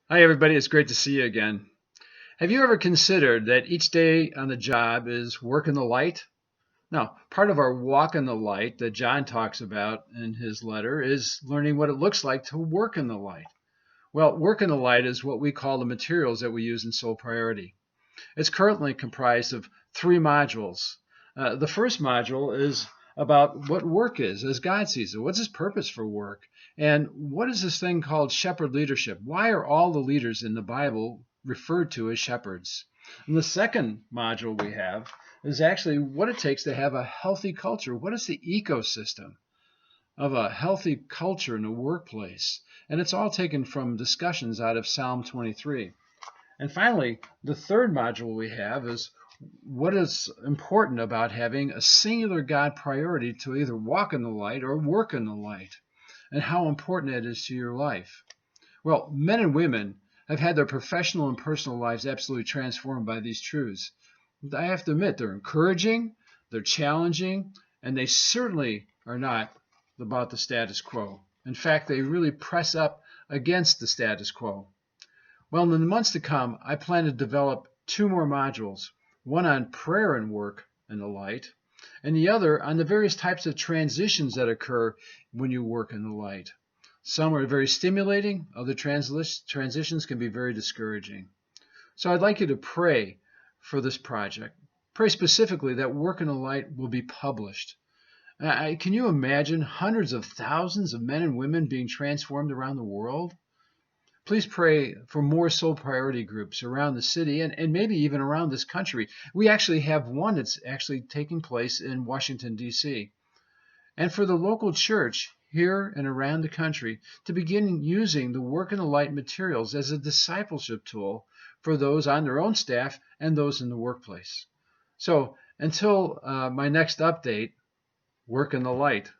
Hi, everybody. It's great to see you again. Have you ever considered that each day on the job is work in the light? Now, part of our walk in the light that John talks about in his letter is learning what it looks like to work in the light. Well, work in the light is what we call the materials that we use in Soul Priority. It's currently comprised of three modules. The first module is about what work is as God sees it. What's his purpose for work? And what is this thing called shepherd leadership? Why are all the leaders in the Bible referred to as shepherds? And the second module we have is actually what it takes to have a healthy culture. What is the ecosystem of a healthy culture in the workplace? And it's all taken from discussions out of Psalm 23. And finally, the third module we have is what is important about having a singular God priority to either walk in the light or work in the light, and how important that is to your life. Well, men and women have had their professional and personal lives absolutely transformed by these truths. I have to admit, they're encouraging, they're challenging, and they certainly are not about the status quo. In fact, they really press up against the status quo. Well, in the months to come, I plan to develop two more modules, one on prayer and work in the light, and the other on the various types of transitions that occur when you work in the light. Some are very stimulating, other transitions can be very discouraging. So I'd like you to pray for this project. Pray specifically that Work in the Light will be published. Can you imagine hundreds of thousands of men and women being transformed around the world? Please pray for more soul priority groups around the city and maybe even around this country. We actually have one that's actually taking place in Washington, D.C. And for the local church here and around the country to begin using the Work in the Light materials as a discipleship tool for those on their own staff and those in the workplace. So until my next update, work in the light.